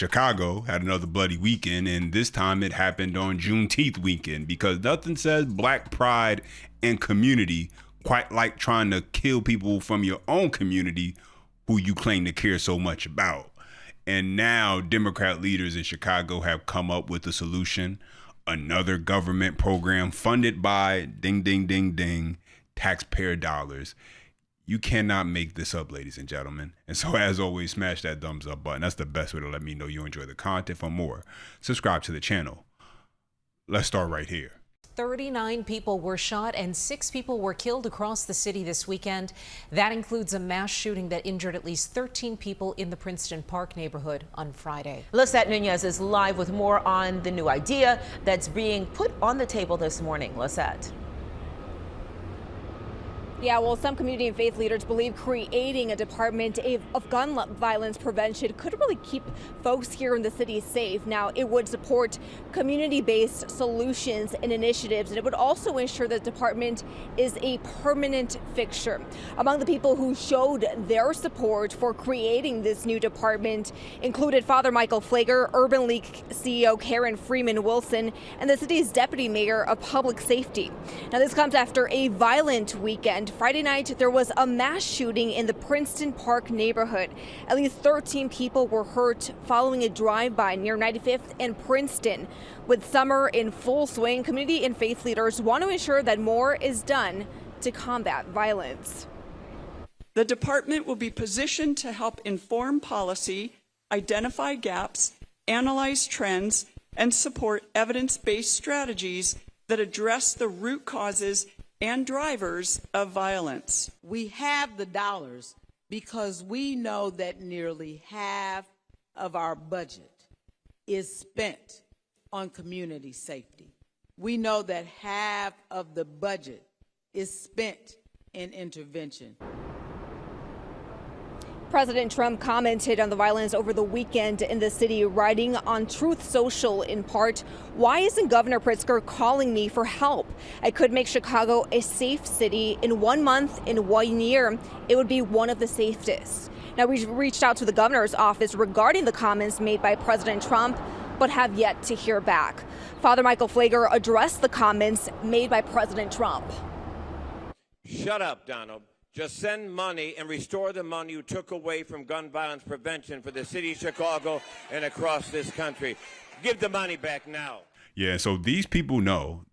Chicago had another bloody weekend, and this time it happened on Juneteenth weekend, because nothing says black pride and community quite like trying to kill people from your own community who you claim to care so much about. And now Democrat leaders in Chicago have come up with a solution, another government program funded by ding, ding, ding, ding, taxpayer dollars. You cannot make this up, ladies and gentlemen. And so, as always, smash that thumbs up button. That's the best way to let me know you enjoy the content. For more, subscribe to the channel. Let's start right here. 39 people were shot and 6 people were killed across the city this weekend. That includes a mass shooting that injured at least 13 people in the Princeton Park neighborhood on Friday. Lisette Nunez is live with more on the new idea that's being put on the table this morning. Lisette. Yeah, well, some community and faith leaders believe creating a department of gun violence prevention could really keep folks here in the city safe. Now, it would support community-based solutions and initiatives, and it would also ensure the department is a permanent fixture. Among the people who showed their support for creating this new department included Father Michael Flager, Urban League CEO Karen Freeman Wilson, and the city's deputy mayor of public safety. Now, this comes after a violent weekend. Friday night, there was a mass shooting in the Princeton Park neighborhood. At least 13 people were hurt following a drive-by near 95th and Princeton. With summer in full swing, community and faith leaders want to ensure that more is done to combat violence. The department will be positioned to help inform policy, identify gaps, analyze trends, and support evidence-based strategies that address the root causes and drivers of violence. We have the dollars because we know that nearly half of our budget is spent on community safety. We know that half of the budget is spent in intervention. President Trump commented on the violence over the weekend in the city, writing on Truth Social in part, "Why isn't Governor Pritzker calling me for help? I could make Chicago a safe city. In 1 month, in 1 year, it would be one of the safest." Now, we've reached out to the governor's office regarding the comments made by President Trump, but have yet to hear back. Father Michael Flager addressed the comments made by President Trump. Shut up, Donald. Just send money and restore the money you took away from gun violence prevention for the city of Chicago and across this country. Give the money back now. Yeah, so these people know,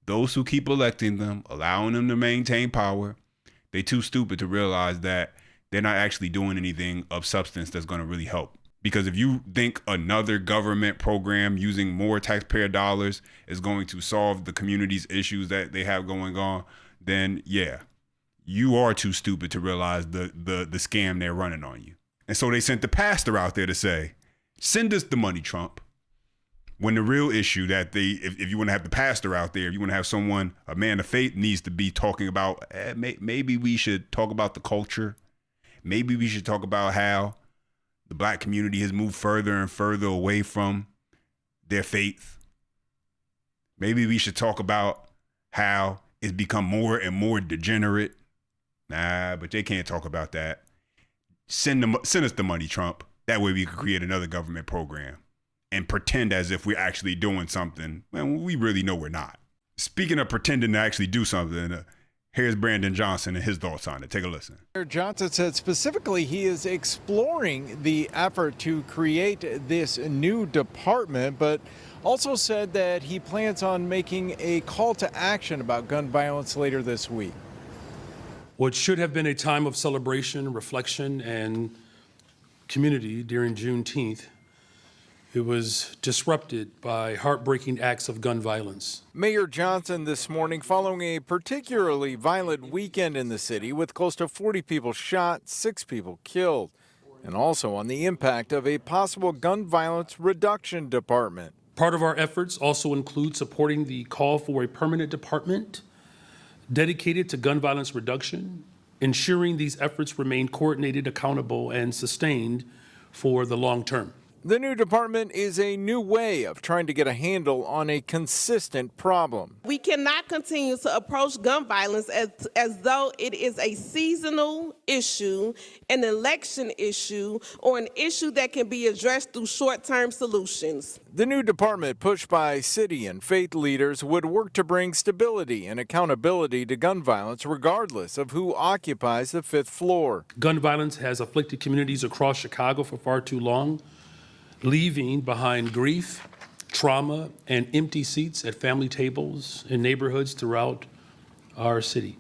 those who keep electing them, allowing them to maintain power, they too stupid to realize that they're not actually doing anything of substance that's going to really help. Because if you think another government program using more taxpayer dollars is going to solve the community's issues that they have going on, then yeah, you are too stupid to realize the scam they're running on you. And so they sent the pastor out there to say, send us the money, Trump. When the real issue that if you want to have the pastor out there, if you want to have someone, a man of faith, needs to be talking about, maybe we should talk about the culture. Maybe we should talk about how the black community has moved further and further away from their faith. Maybe we should talk about how it's become more and more degenerate. Nah, but they can't talk about that. Send us the money, Trump. That way we can create another government program and pretend as if we're actually doing something when we really know we're not. Speaking of pretending to actually do something, here's Brandon Johnson and his thoughts on it. Take a listen. Johnson said specifically he is exploring the effort to create this new department, but also said that he plans on making a call to action about gun violence later this week. What should have been a time of celebration, reflection, and community during Juneteenth, it was disrupted by heartbreaking acts of gun violence. Mayor Johnson this morning following a particularly violent weekend in the city with close to 40 people shot, 6 people killed, and also on the impact of a possible gun violence reduction department. Part of our efforts also include supporting the call for a permanent department dedicated to gun violence reduction, ensuring these efforts remain coordinated, accountable, and sustained for the long term. The new department is a new way of trying to get a handle on a consistent problem. We cannot continue to approach gun violence as though it is a seasonal issue, an election issue, or an issue that can be addressed through short-term solutions. The new department, pushed by city and faith leaders, would work to bring stability and accountability to gun violence regardless of who occupies the 5th floor. Gun violence has afflicted communities across Chicago for far too long, leaving behind grief, trauma, and empty seats at family tables in neighborhoods throughout our city.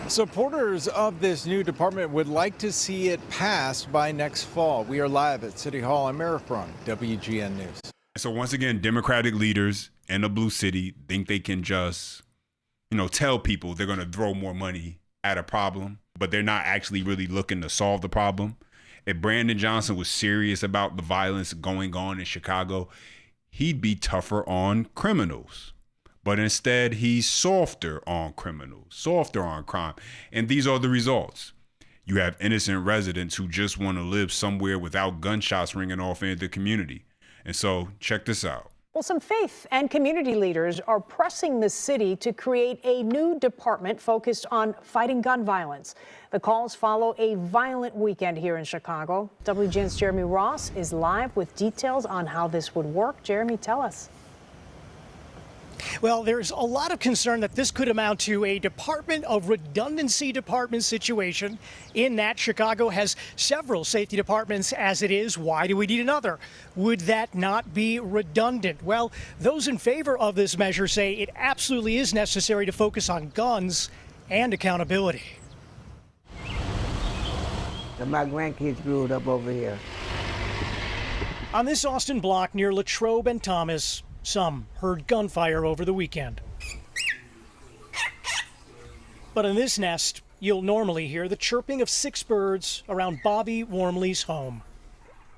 Supporters of this new department would like to see it passed by next fall. We are live at City Hall. I'm Eric Braun, WGN News. So once again, Democratic leaders in the blue city think they can just, tell people they're going to throw more money at a problem, but they're not actually really looking to solve the problem. If Brandon Johnson was serious about the violence going on in Chicago, he'd be tougher on criminals. But instead, he's softer on criminals, softer on crime. And these are the results. You have innocent residents who just want to live somewhere without gunshots ringing off in the community. And so check this out. Well, some faith and community leaders are pressing the city to create a new department focused on fighting gun violence. The calls follow a violent weekend here in Chicago. WGN's Jeremy Ross is live with details on how this would work. Jeremy, tell us. Well, there's a lot of concern that this could amount to a Department of Redundancy department situation, in that Chicago has several safety departments as it is. Why do we need another? Would that not be redundant? Well, those in favor of this measure say it absolutely is necessary to focus on guns and accountability. My grandkids grew up over here. On this Austin block near Latrobe and Thomas, some heard gunfire over the weekend. But in this nest, you'll normally hear the chirping of 6 birds around Bobby Wormley's home.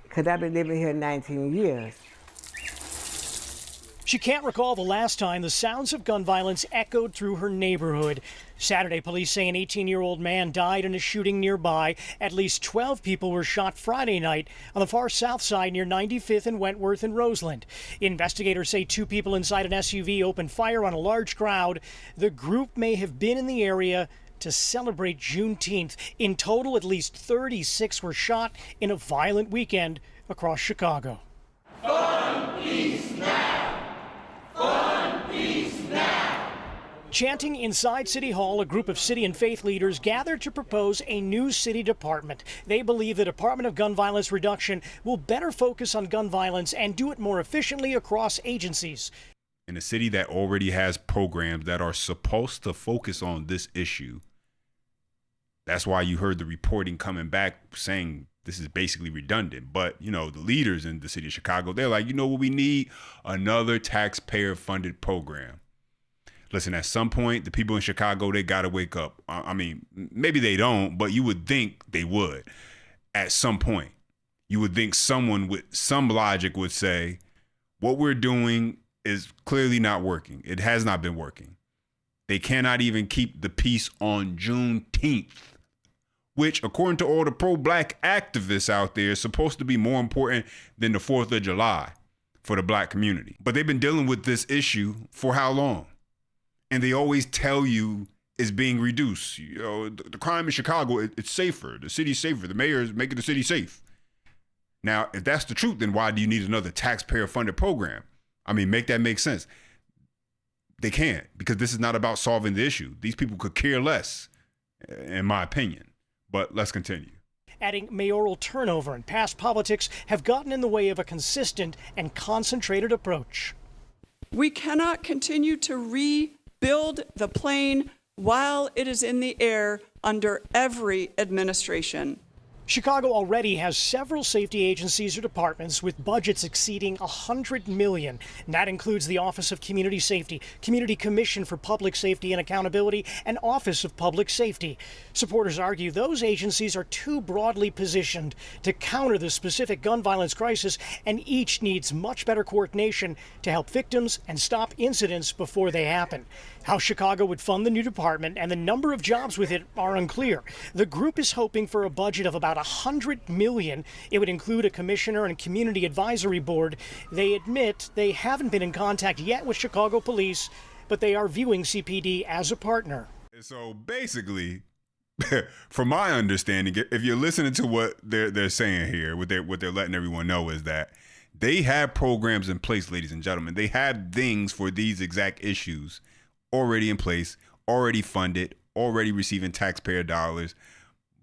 Because I've been living here 19 years. She can't recall the last time the sounds of gun violence echoed through her neighborhood. Saturday, police say an 18-year-old man died in a shooting nearby. At least 12 people were shot Friday night on the far south side near 95th and Wentworth and Roseland. Investigators say 2 people inside an SUV opened fire on a large crowd. The group may have been in the area to celebrate Juneteenth. In total, at least 36 were shot in a violent weekend across Chicago. Fun, peace, now! Fun, peace, now! Chanting inside City Hall, a group of city and faith leaders gathered to propose a new city department. They believe the Department of Gun Violence Reduction will better focus on gun violence and do it more efficiently across agencies. In a city that already has programs that are supposed to focus on this issue, that's why you heard the reporting coming back saying this is basically redundant. But, the leaders in the city of Chicago, they're like, what we need? Another taxpayer-funded program. Listen, at some point, the people in Chicago, they got to wake up. I mean, maybe they don't, but you would think they would. At some point, you would think someone with some logic would say, what we're doing is clearly not working. It has not been working. They cannot even keep the peace on Juneteenth, which, according to all the pro-black activists out there, is supposed to be more important than the 4th of July for the black community. But they've been dealing with this issue for how long? And they always tell you it's being reduced. The crime in Chicago, it's safer. The city's safer. The mayor is making the city safe. Now, if that's the truth, then why do you need another taxpayer-funded program? I mean, make that make sense. They can't, because this is not about solving the issue. These people could care less, in my opinion. But let's continue. Adding mayoral turnover and past politics have gotten in the way of a consistent and concentrated approach. We cannot continue to rebuild the plane while it is in the air under every administration. Chicago already has several safety agencies or departments with budgets exceeding $100 million. And that includes the Office of Community Safety, Community Commission for Public Safety and Accountability, and Office of Public Safety. Supporters argue those agencies are too broadly positioned to counter the specific gun violence crisis, and each needs much better coordination to help victims and stop incidents before they happen. How Chicago would fund the new department and the number of jobs with it are unclear. The group is hoping for a budget of about $100 million. It would include a commissioner and community advisory board. They admit they haven't been in contact yet with Chicago police, but they are viewing CPD as a partner. So basically, from my understanding, if you're listening to what they're saying here, what they're letting everyone know is that they have programs in place, ladies and gentlemen. They have things for these exact issues already in place, already funded, already receiving taxpayer dollars.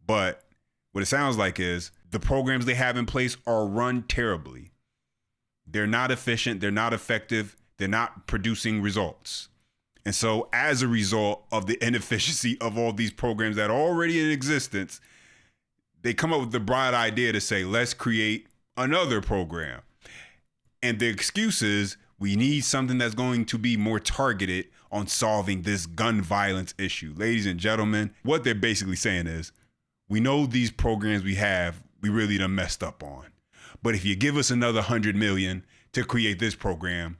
But what it sounds like is the programs they have in place are run terribly. They're not efficient. They're not effective. They're not producing results. And so as a result of the inefficiency of all these programs that are already in existence, they come up with the bright idea to say, let's create another program. And the excuse is we need something that's going to be more targeted on solving this gun violence issue. Ladies and gentlemen, what they're basically saying is, we know these programs we have, we really done messed up on. But if you give us another $100 million to create this program,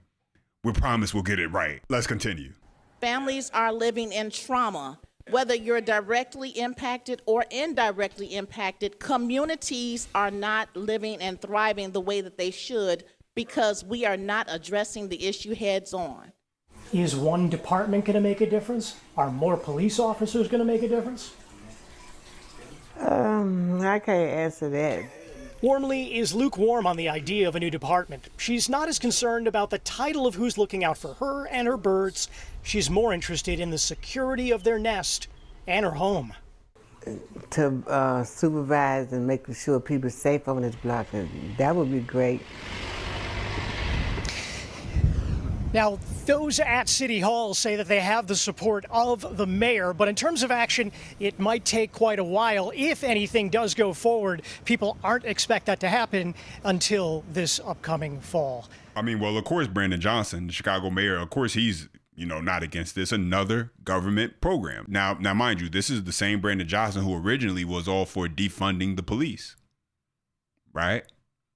we promise we'll get it right. Let's continue. Families are living in trauma. Whether you're directly impacted or indirectly impacted, communities are not living and thriving the way that they should because we are not addressing the issue heads on. Is one department going to make a difference? Are more police officers going to make a difference? I can't answer that. Wormley is lukewarm on the idea of a new department. She's not as concerned about the title of who's looking out for her and her birds. She's more interested in the security of their nest and her home. To supervise and make sure people are safe on this block, that would be great. Now, those at City Hall say that they have the support of the mayor, but in terms of action, it might take quite a while. If anything does go forward, people aren't expect that to happen until this upcoming fall. I mean, well, of course, Brandon Johnson, the Chicago mayor, of course, he's not against this, another government program. Now, mind you, this is the same Brandon Johnson who originally was all for defunding the police, right?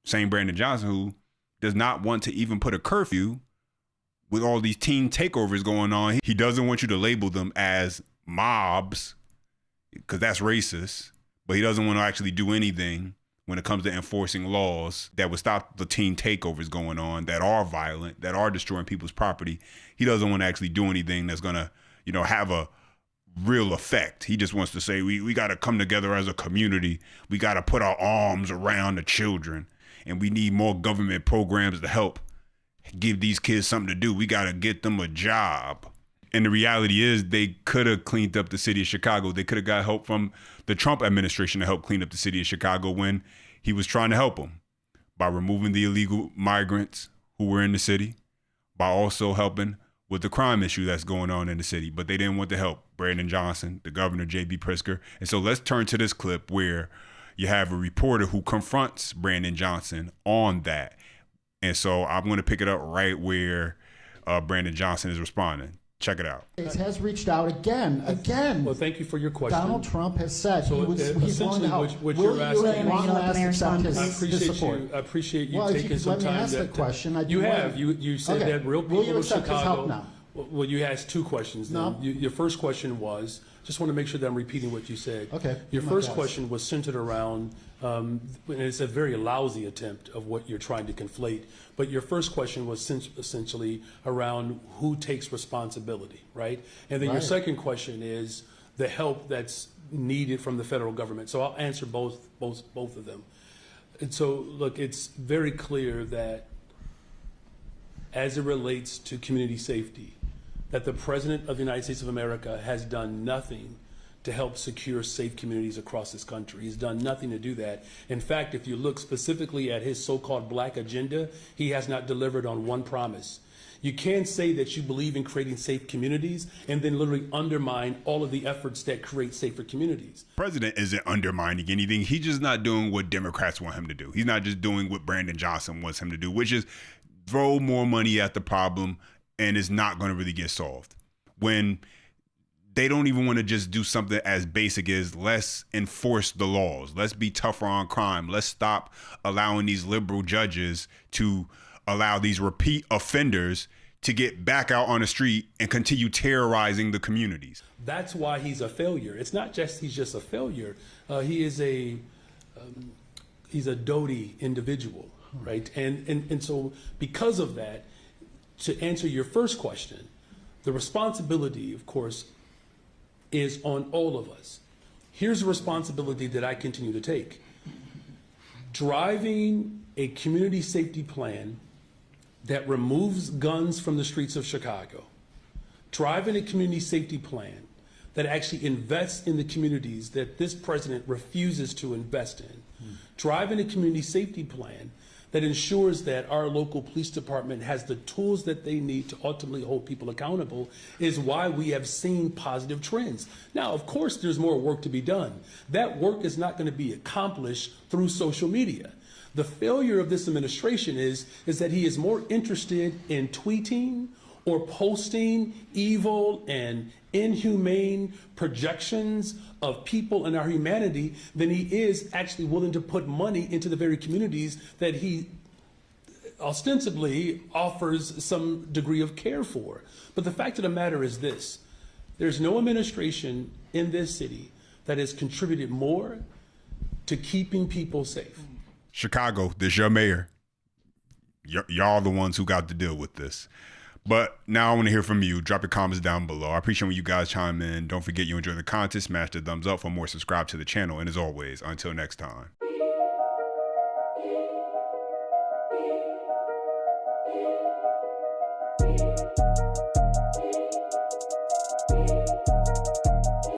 Same Brandon Johnson who does not want to even put a curfew with all these teen takeovers going on. He doesn't want you to label them as mobs because that's racist, but he doesn't want to actually do anything when it comes to enforcing laws that would stop the teen takeovers going on that are violent, that are destroying people's property. He doesn't want to actually do anything that's going to, have a real effect. He just wants to say, we got to come together as a community. We got to put our arms around the children, and we need more government programs to help give these kids something to do. We got to get them a job. And the reality is they could have cleaned up the city of Chicago. They could have got help from the Trump administration to help clean up the city of Chicago when he was trying to help them by removing the illegal migrants who were in the city, by also helping with the crime issue that's going on in the city. But they didn't want to help Brandon Johnson, the governor, J.B. Pritzker. And so let's turn to this clip where you have a reporter who confronts Brandon Johnson on that. And so I'm going to pick it up right where Brandon Johnson is responding. Check it out. Has reached out again. Well, thank you for your question. Donald Trump has said so he's willing to help. What you're asking, I appreciate you taking some time. Let me ask the question. You said okay. that real people of Chicago. Now? Well, you asked two questions. No. Your first question was, just want to make sure that I'm repeating what you said. Okay. Your first question was centered around, and it's a very lousy attempt of what you're trying to conflate, but your first question was essentially around who takes responsibility, right? And then your second question is the help that's needed from the federal government. So I'll answer both of them. And so, look, it's very clear that as it relates to community safety, that the President of the United States of America has done nothing to help secure safe communities across this country. He's done nothing to do that. In fact, if you look specifically at his so-called black agenda, he has not delivered on one promise. You can't say that you believe in creating safe communities and then literally undermine all of the efforts that create safer communities. The president isn't undermining anything. He's just not doing what Democrats want him to do. He's not just doing what Brandon Johnson wants him to do, which is throw more money at the problem, and it's not going to really get solved. When they don't even want to just do something as basic as let's enforce the laws. Let's be tougher on crime. Let's stop allowing these liberal judges to allow these repeat offenders to get back out on the street and continue terrorizing the communities. That's why he's a failure. It's not just he's just a failure. He's a doty individual, right? And so because of that, to answer your first question, the responsibility, of course, is on all of us. Here's a responsibility that I continue to take. Driving a community safety plan that removes guns from the streets of Chicago, driving a community safety plan that actually invests in the communities that this president refuses to invest in, driving a community safety plan that ensures that our local police department has the tools that they need to ultimately hold people accountable is why we have seen positive trends. Now, of course, there's more work to be done. That work is not going to be accomplished through social media. The failure of this administration is that he is more interested in tweeting or posting evil and inhumane projections of people and our humanity than he is actually willing to put money into the very communities that he ostensibly offers some degree of care for. But the fact of the matter is this: there's no administration in this city that has contributed more to keeping people safe. Chicago, this your mayor. Y'all the ones who got to deal with this. But now I want to hear from you. Drop your comments down below. I appreciate when you guys chime in. Don't forget you enjoy the content. Smash the thumbs up for more. Subscribe to the channel. And as always, until next time.